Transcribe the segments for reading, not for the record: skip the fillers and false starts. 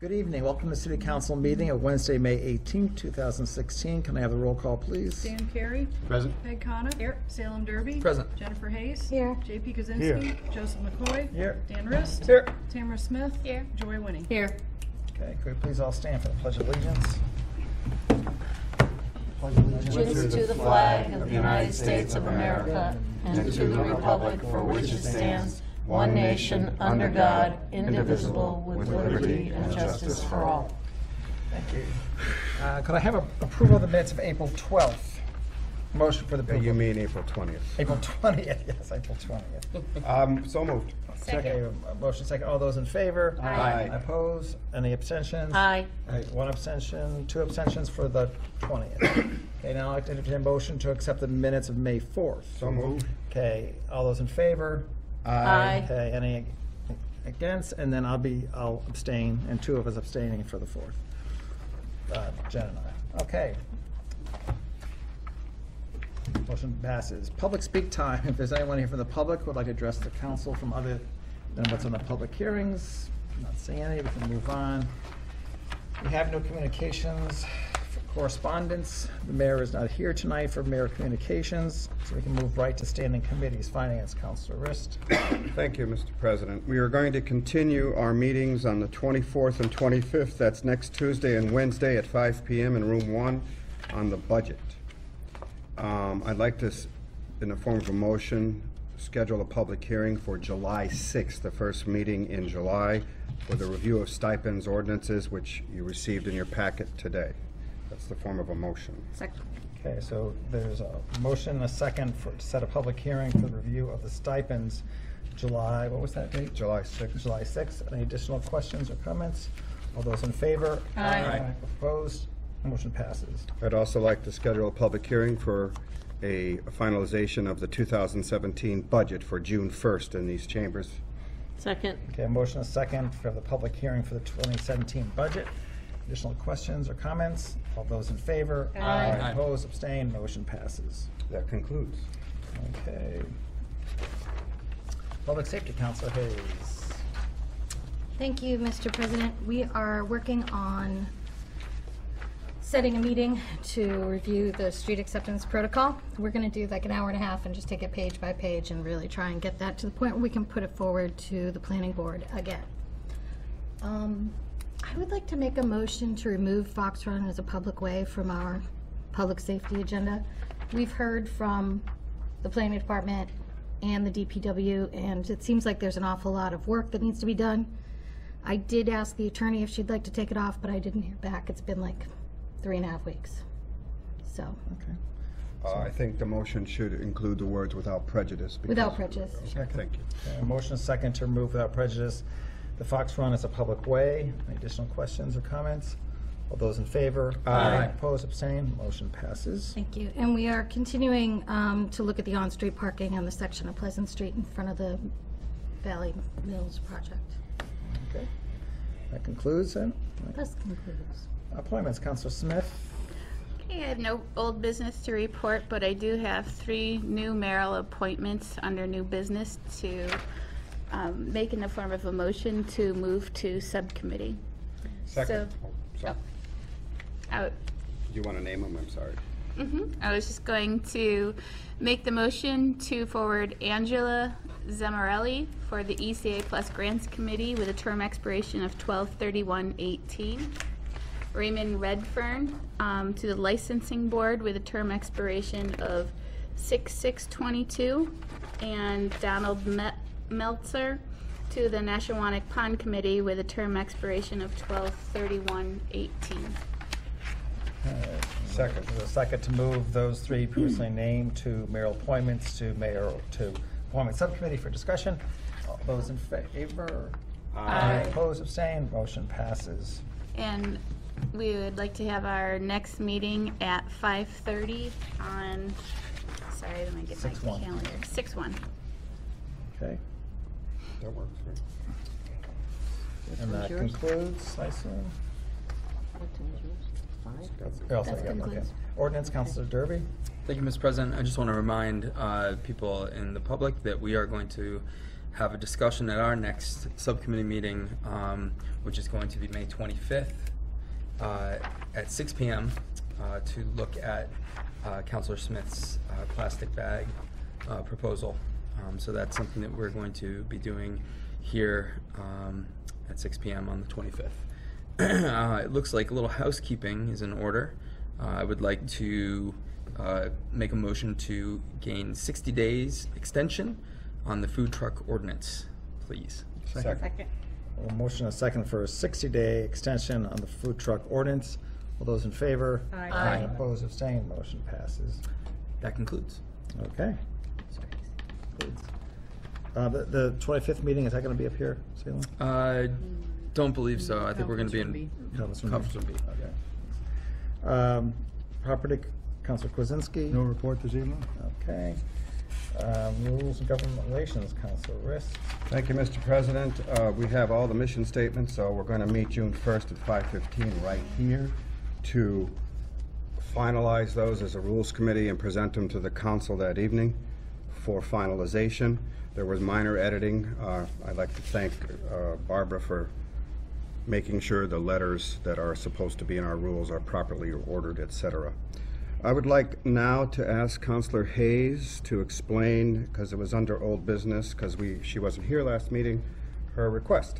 Good evening. Welcome to the City Council meeting of Wednesday, May 18th, 2016. Can I have the roll call, please? Dan Carey. Present. Peg Coniff. Here. Salem Derby. Present. Jennifer Hayes. Here. JP Kaczynski. Here. Joseph McCoy. Here. Dan Rist. Here. Tamara Smith. Here. Joy Winnie. Here. Okay, could we please all stand for the Pledge of Allegiance? Allegiance to the flag of the United States of America and to the republic for which it stands, one nation, under God, indivisible, with liberty and justice for all. Thank you. Could I have approval of the minutes of April 12th? Motion for the approval. You mean April 20th. April 20th, yes, April 20th. So moved. Okay, motion second. All those in favor? Aye. Opposed? Any abstentions? Aye. Right, one abstention, two abstentions for the 20th. Okay, now I'd like to entertain a motion to accept the minutes of May 4th. So moved. Okay, all those in favor? Aye. Okay, any against? And then I'll abstain, and two of us abstaining for the 4th. Jen and I. Okay. Motion passes. Public speak time. If there's anyone here from the public who would like to address the council from other than what's on the public hearings, not seeing any, we can move on. We have no communications for correspondence. The mayor is not here tonight for mayor communications, so we can move right to standing committees. Finance, Councilor Rist. Thank you, Mr. President. We are going to continue our meetings on the 24th and 25th. That's next Tuesday and Wednesday at 5 p.m. in room 1 on the budget. I'd like to, in the form of a motion, schedule a public hearing for July 6th, the first meeting in July, for the review of stipends ordinances, which you received in your packet today. That's the form of a motion. Second. Okay, so there's a motion and a second to set a public hearing for the review of the stipends, July, what was that date? July 6th. July 6th. Any additional questions or comments? All those in favor? Aye. Opposed? Motion passes. I'd also like to schedule a public hearing for a finalization of the 2017 budget for June 1st in these chambers. Second. Okay, a motion and a second for the public hearing for the 2017 budget. Additional questions or comments? All those in favor? Aye. Opposed? Abstained? Motion passes. That concludes. Okay. Public Safety, Councilor Hayes. Thank you, Mr. President. We are working on setting a meeting to review the street acceptance protocol. We're going to do like an hour and a half and just take it page by page and really try and get that to the point where we can put it forward to the planning board again. I would like to make a motion to remove Fox Run as a public way from our public safety agenda. We've heard from the planning department and the DPW, and it seems like there's an awful lot of work that needs to be done. I did ask the attorney if she'd like to take it off, but I didn't hear back. It's been like 3.5 weeks. So. Okay. I think the motion should include the words without prejudice. Without prejudice. Okay, thank you. Okay, a motion and a second to remove without prejudice the Fox Run as a public way. Any additional questions or comments? All those in favor? Aye. Opposed? Abstained? Motion passes. Thank you. And we are continuing to look at the on-street parking on the section of Pleasant Street in front of the Valley Mills project. Okay. That concludes it. This concludes. Appointments, Councilor Smith. Okay, I have no old business to report, but I do have 3 new mayoral appointments under new business to make in the form of a motion to move to subcommittee. Second. So, I Do you want to name them? I'm sorry. I was just going to make the motion to forward Angela Zamarelli for the ECA Plus Grants Committee with a term expiration of 12/31/18. Raymond Redfern to the Licensing Board with a term expiration of 6/6/22, and Donald Meltzer to the Nashawanic Pond Committee with a term expiration of 12/31/18. Second. There's a second to move those 3 previously named to mayoral appointments to appointment subcommittee for discussion. All those in favor? Aye. Opposed? Abstained? Motion passes. And we would like to have our next meeting at 5:30 on, sorry, let me get my 6/1. calendar. 6/1. Okay. That works, right? And that concludes, I assume. Also, That yeah, okay. concludes. Ordinance, Councilor Derby. Thank you, Mr. President. I just want to remind people in the public that we are going to have a discussion at our next subcommittee meeting, which is going to be May 25th at 6 p.m. To look at Councilor Smith's plastic bag proposal. So that's something that we're going to be doing here at 6 p.m. on the 25th. It looks like a little housekeeping is in order. I would like to make a motion to gain 60 days extension on the food truck ordinance, please. Second. A motion and a second for a 60-day extension on the food truck ordinance. All those in favor? Aye. Opposed, abstained, motion passes. That concludes. Okay. The 25th meeting, is that going to be up here, Salem? Don't believe so. I think we're going to be in Conference room. conference room B. Okay. Property, Councilor Kwasinski? No report this evening? Okay. Rules and Government Relations, Councilor Riss. Thank you, Mr. President. We have all the mission statements, so we're going to meet June 1st at 5:15 right here to finalize those as a Rules Committee and present them to the council that evening for finalization. There was minor editing. I'd like to thank Barbara for making sure the letters that are supposed to be in our rules are properly ordered, etc. I would like now to ask Councilor Hayes to explain, because it was under old business, because she wasn't here last meeting, her request.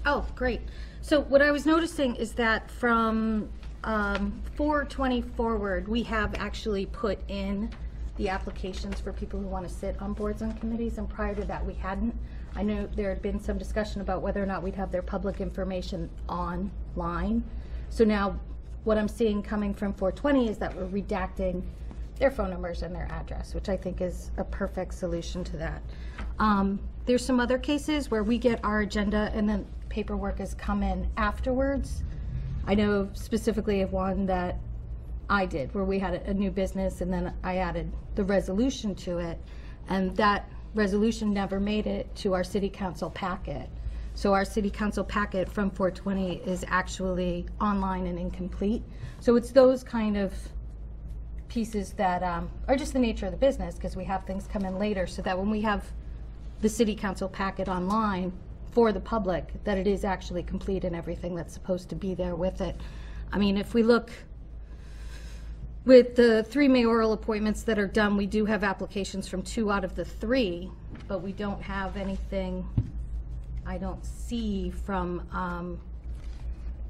Oh, great. So what I was noticing is that from 4/20 forward, we have actually put in the applications for people who want to sit on boards and committees, and prior to that we hadn't. I know there had been some discussion about whether or not we'd have their public information online. So now what I'm seeing coming from 4/20 is that we're redacting their phone numbers and their address, which I think is a perfect solution to that. There's some other cases where we get our agenda and then paperwork has come in afterwards. I know specifically of one that I did, where we had a new business and then I added the resolution to it, and that resolution never made it to our city council packet. So our city council packet from 4/20 is actually online and incomplete. So it's those kind of pieces that are just the nature of the business, because we have things come in later, so that when we have the city council packet online for the public, that it is actually complete and everything that's supposed to be there with it. I mean, if we look with the 3 mayoral appointments that are done, we do have applications from 2 out of the 3, but we don't have anything, I don't see from,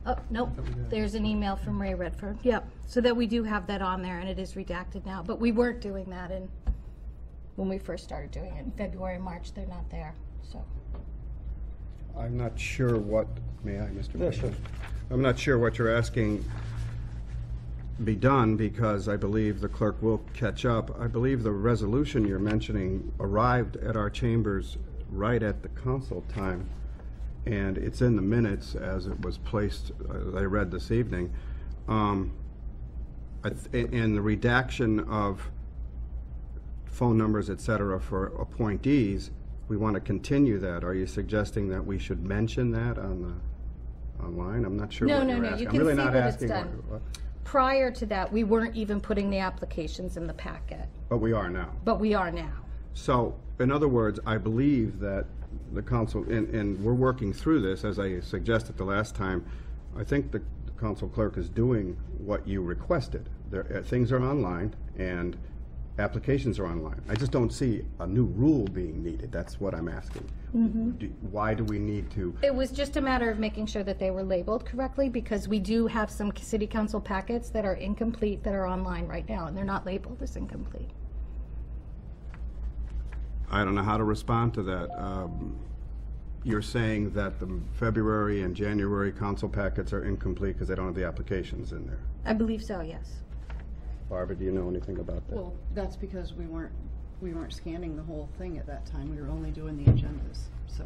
oh, nope, there's an email from Ray Redford. Yep, so that we do have that on there, and it is redacted now, but we weren't doing that when we first started doing it in February, March. They're not there, so. I'm not sure what, may I, Mr. Yeah, Bishop? sure. I'm not sure what you're asking be done, because I believe the clerk will catch up. I believe the resolution you're mentioning arrived at our chambers right at the council time, and it's in the minutes as it was placed, as I read this evening. In the redaction of phone numbers, et cetera, for appointees, we want to continue that. Are you suggesting that we should mention that online? I'm not sure No, what no, you're no, asking. you I'm can really see not that it's asking done. what- Prior to that, we weren't even putting the applications in the packet, but we are now. but we are now. So, in other words, I believe that the council, and we're working through this, as I suggested the last time, I think the council clerk is doing what you requested. Things are online, and applications are online. I just don't see a new rule being needed. That's what I'm asking. Why do we need to? It was just a matter of making sure that they were labeled correctly, because we do have some city council packets that are incomplete that are online right now, and they're not labeled as incomplete. I don't know how to respond to that. You're saying that the February and January council packets are incomplete because they don't have the applications in there. I believe so, yes. Barbara, do you know anything about that? Well, that's because we weren't scanning the whole thing at that time. We were only doing the agendas, so.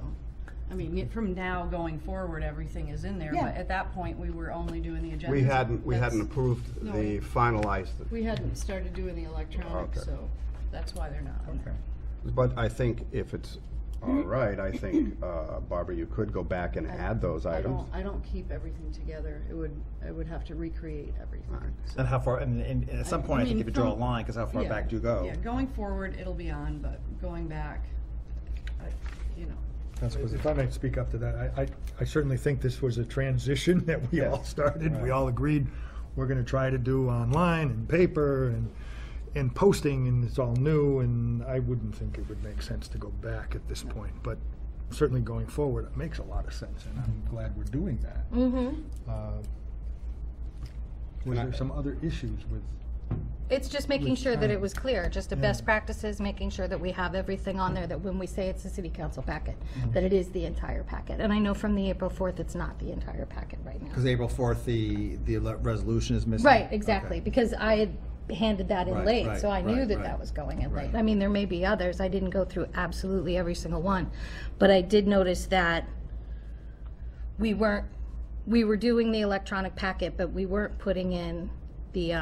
I mean, from now going forward, everything is in there, Yeah. but at that point, we were only doing the agendas. We hadn't That's- approved No. the finalized. We hadn't started doing the electronic, Okay. so that's why they're not on there. But I think if it's all right, I think, Barbara, you could go back and add those items. I don't keep everything together. I would have to recreate everything. so. And how far, and at some point, I think mean, if you draw a from- line, because how far Yeah, back do you go? Yeah, going forward, it'll be on, but going back, you know. Councilor If I might speak up to that, I certainly think this was a transition that we all Yes. started. We Right. all agreed we're gonna try to do online and paper and posting, and it's all new, and I wouldn't think it would make sense to go back at this point. But certainly going forward, it makes a lot of sense, and I'm glad we're doing that. Mm-hmm. Was there some other issues with? It's just making sure that it was clear, just the best Yeah. practices, making sure that we have everything on there, that when we say it's a city council packet, Mm-hmm. that it is the entire packet. And I know from the April 4th, it's not the entire packet right now. Because April 4th, the resolution is missing? Right, exactly, Okay. because I had handed that in Right, late, right, so I knew right, that right. that was going in late. Right. I mean, there may be others, I didn't go through absolutely every single one, but I did notice that we were doing the electronic packet, but we weren't putting in the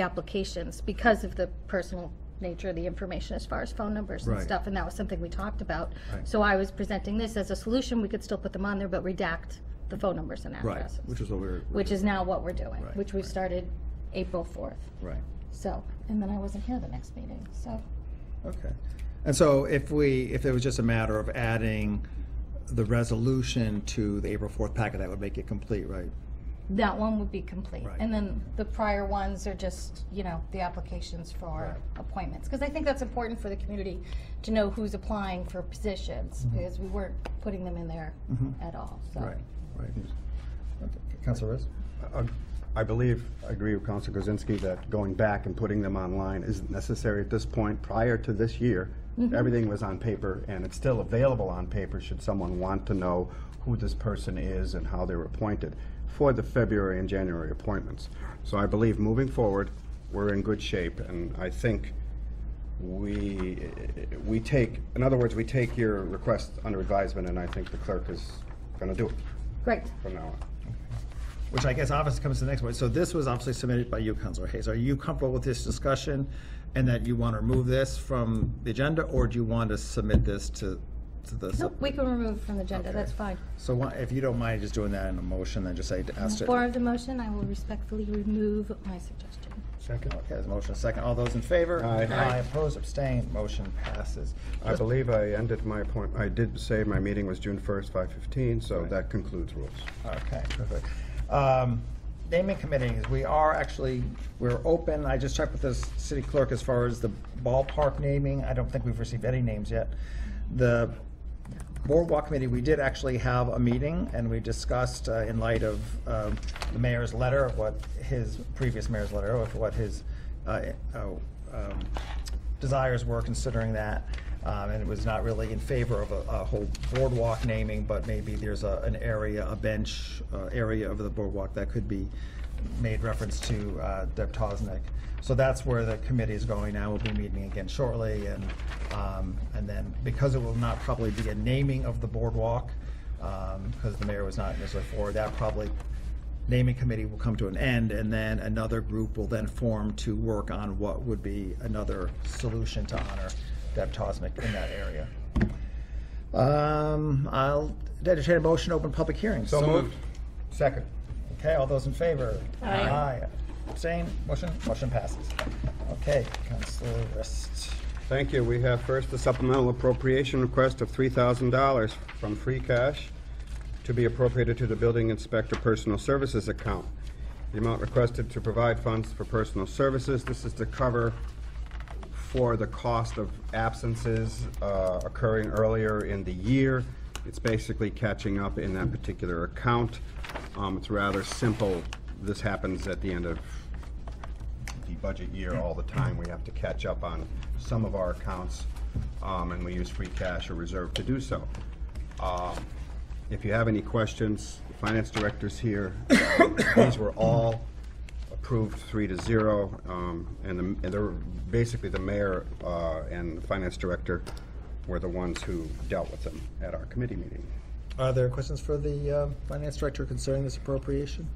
applications because of the personal nature of the information as far as phone numbers and Right. stuff, and that was something we talked about. Right. So I was presenting this as a solution, we could still put them on there, but redact the phone numbers and Right, addresses. which is what we're. Which is now what we're doing, Right, which we right. started April 4th. Right, So, and then I wasn't here the next meeting, so. okay. And so if it was just a matter of adding the resolution to the April 4th packet, that would make it complete, right? That one would be complete. Right. And then the prior ones are just, the applications for Right. appointments. Because I think that's important for the community to know who's applying for positions, because we weren't putting them in there at all, so. Right, right. Okay. Councilor Riss? I believe, I agree with Councilor Kozinski that going back and putting them online isn't necessary at this point. Prior to this year, everything was on paper, and it's still available on paper should someone want to know who this person is and how they were appointed for the February and January appointments. So I believe moving forward, we're in good shape, and I think we take, in other words, we take your request under advisement, and I think the clerk is gonna do it Great. from now on. Which I guess obviously comes to the next one. So this was obviously submitted by you, Councilor Hayes. Are you comfortable with this discussion and that you want to remove this from the agenda, or do you want to submit this to the? Nope, we can remove from the agenda, Okay. that's fine. So if you don't mind just doing that in a motion, then just say, ask it. For the motion, I will respectfully remove my suggestion. Second. Okay, there's a motion, a second. All those in favor? Aye. Aye, opposed, abstained, motion passes. I believe I ended my appointment, I did say my meeting was June 1st, 5:15, so Right. that concludes rules. Okay, perfect. Naming committees, we're open. I just checked with the city clerk as far as the ballpark naming. I don't think we've received any names yet. The boardwalk committee, we did actually have a meeting, and we discussed, in light of the mayor's letter, of what his previous mayor's letter, of what his desires were considering that. And it was not really in favor of a whole boardwalk naming, but maybe there's an area, a bench area of the boardwalk that could be made reference to Deb Tosnick. So that's where the committee is going now. We'll be meeting again shortly, and then because it will not probably be a naming of the boardwalk, because the mayor was not necessarily for that, probably naming committee will come to an end, and then another group will then form to work on what would be another solution to honor Deb Tosnick in that area. I'll entertain a motion to open public hearings. So moved. Second. Okay, all those in favor? Aye. Abstain, motion passes. Okay, Councilor Rist. Thank you. We have first a supplemental appropriation request of $3,000 from free cash to be appropriated to the building inspector personal services account. The amount requested to provide funds for personal services, this is to cover for the cost of absences occurring earlier in the year. It's basically catching up in that particular account. It's rather simple. This happens at the end of the budget year all the time. We have to catch up on some of our accounts, and we use free cash or reserve to do so. If you have any questions, the finance director's here. These were all approved 3-0, and they're basically the mayor and the finance director were the ones who dealt with them at our committee meeting. Are there questions for the finance director concerning this appropriation?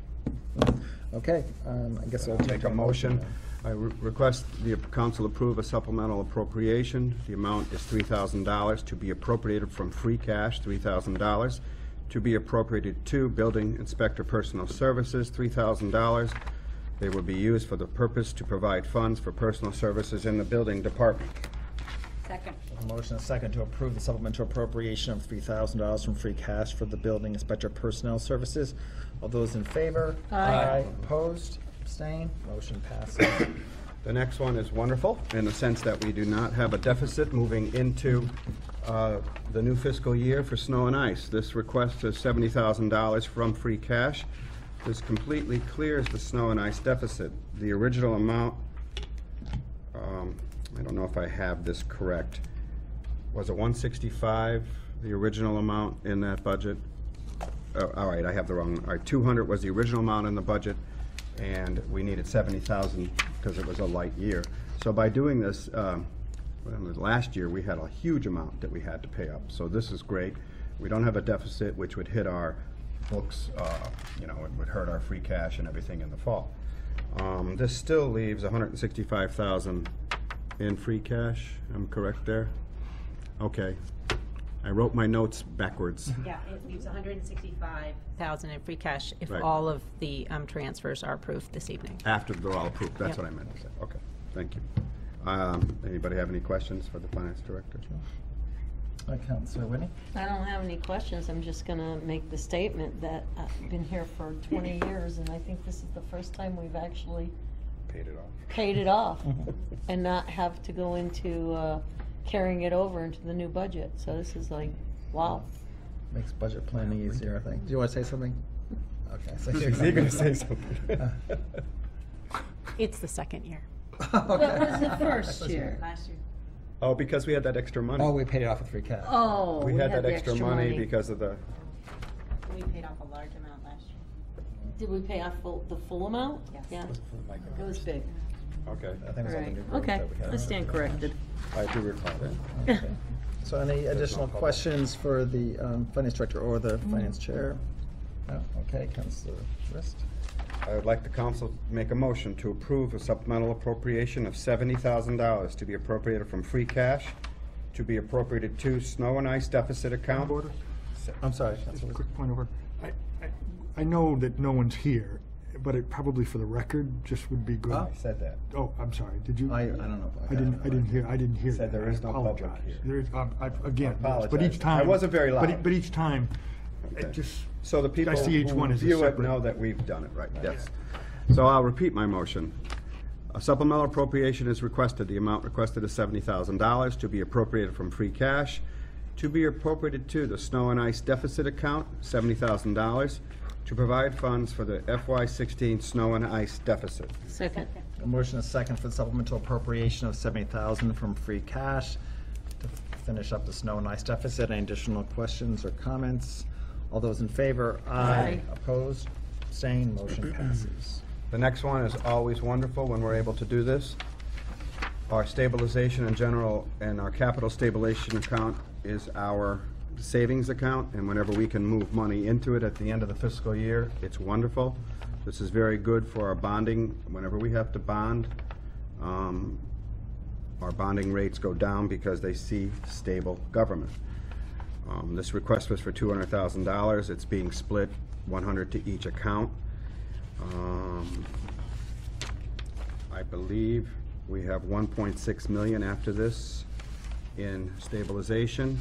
Okay, I guess I'll Make a motion. I request the council approve a supplemental appropriation. The amount is $3,000 to be appropriated from free cash, $3,000 to be appropriated to building inspector personal services, $3,000. They will be used for the purpose to provide funds for personal services in the building department. Second. A motion and a second to approve the supplemental appropriation of $3,000 from free cash for the building inspector personnel services. All those in favor? Aye. Opposed? Abstained? Motion passes. The next one is wonderful in the sense that we do not have a deficit moving into the new fiscal year for snow and ice. This request is $70,000 from free cash. This completely clears the snow and ice deficit. The original amount, I don't know if I have this correct. Was it 165, the original amount in that budget? Oh, all right, I have the wrong, all right, 200 was the original amount in the budget, and we needed 70,000 because it was a light year. So by doing this, last year we had a huge amount that we had to pay up. So this is great. We don't have a deficit, which would hit our books, you know, it would hurt our free cash and everything in the fall. This still leaves 165,000 in free cash. I'm correct there? Okay. I wrote my notes backwards. Yeah, it leaves 165,000 in free cash if Right. all of the transfers are approved this evening. After they're all approved, that's Yep. what I meant to say. Okay, thank you. Anybody have any questions for the finance director? Councilor Whitney? I don't have any questions. I'm just going to make the statement that I've been here for 20 years, and I think this is the first time we've actually Paid it off. paid it off and not have to go into carrying it over into the new budget. So this is like, wow. Makes budget planning easier, I think. Do you want to say something? Okay. So Is he gonna say something? It's the second year. What was the first year? Last year. Oh, because we had that extra money. Oh, we paid it off with free cash. Oh, We had that the extra money because of the, We paid off a large amount last year. Did we pay off the full amount? Yes. Yeah. It was big. okay, I think it was all the Right. new growth Okay, that we had. I stand corrected. I do recall that. Okay. So any additional public. questions for the finance director or the finance chair? No? Okay, Councilor Rist. I would like the council to make a motion to approve a supplemental appropriation of $70,000 to be appropriated from free cash, to be appropriated to snow and ice deficit account. Order? I'm sorry, Just a Councilor Rist. quick point over. I know that no one's here, but it probably for the record just would be good. Oh. I said that. Oh, I'm sorry, did you? I don't know if I I got didn't it. hear, I didn't hear Said that. there is I no public apologize. here. There is, again, I but apologize. each time. I wasn't very loud. But each time, Okay. it just. So the people I see each who one as a view it separate- know that we've done it right, yes. So I'll repeat my motion. A supplemental appropriation is requested. The amount requested is $70,000 to be appropriated from free cash, to be appropriated to the snow and ice deficit account, $70,000, to provide funds for the FY16 snow and ice deficit. Second. A motion is second for the supplemental appropriation of $70,000 from free cash to finish up the snow and ice deficit. Any additional questions or comments? All those in favor? Aye. Opposed? Abstained? Motion passes. The next one is always wonderful when we're able to do this. Our stabilization in general and our capital stabilization account is our savings account, and whenever we can move money into it at the end of the fiscal year, it's wonderful. This is very good for our bonding. Whenever we have to bond, our bonding rates go down because they see stable government. This request was for $200,000. It's being split 100 to each account. I believe we have 1.6 million after this in stabilization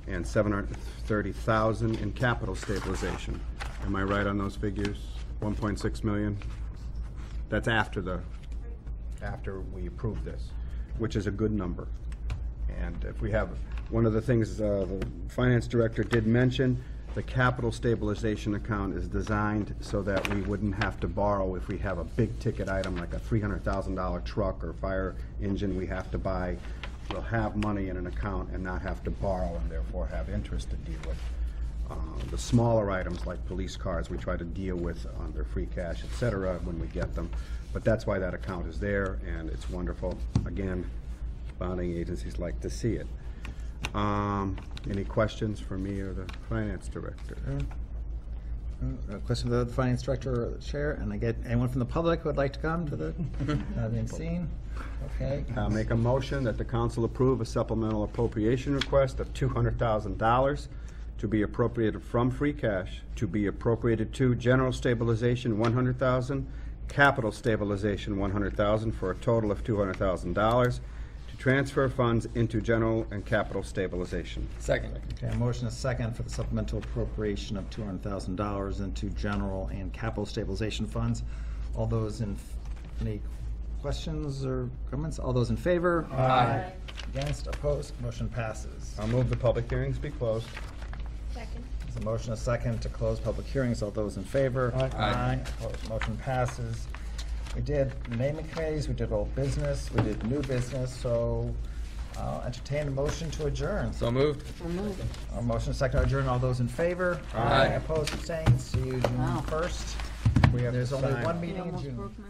and 730,000 in capital stabilization. Am I right on those figures? 1.6 million? That's after we approve this, which is a good number. And if we have, one of the things the finance director did mention, the capital stabilization account is designed so that we wouldn't have to borrow if we have a big ticket item like a $300,000 truck or fire engine we have to buy. We'll have money in an account and not have to borrow and therefore have interest to deal with. The smaller items like police cars, we try to deal with under free cash, et cetera, when we get them. But that's why that account is there, and it's wonderful. Again, bonding agencies like to see it. Any questions for me or the finance director? A question for the finance director or the chair, and I get anyone from the public who would like to come to the, not being seen? Okay. I'll make a motion that the council approve a supplemental appropriation request of $200,000 to be appropriated from free cash, to be appropriated to general stabilization $100,000, capital stabilization $100,000, for a total of $200,000, to transfer funds into general and capital stabilization. Second. Okay, a motion is second for the supplemental appropriation of $200,000 into general and capital stabilization funds. All those in, any questions or comments? All those in favor? Aye. Against, opposed, motion passes. I'll move the public hearings be closed. Second. There's a motion is second to close public hearings. All those in favor? Aye. Opposed, motion passes. We did naming committees, we did old business, we did new business, so entertain a motion to adjourn. So moved. A motion is second to adjourn. All those in favor? Aye. Opposed, abstained. See you June Wow. 1st. There's only one meeting in Almost June. broke my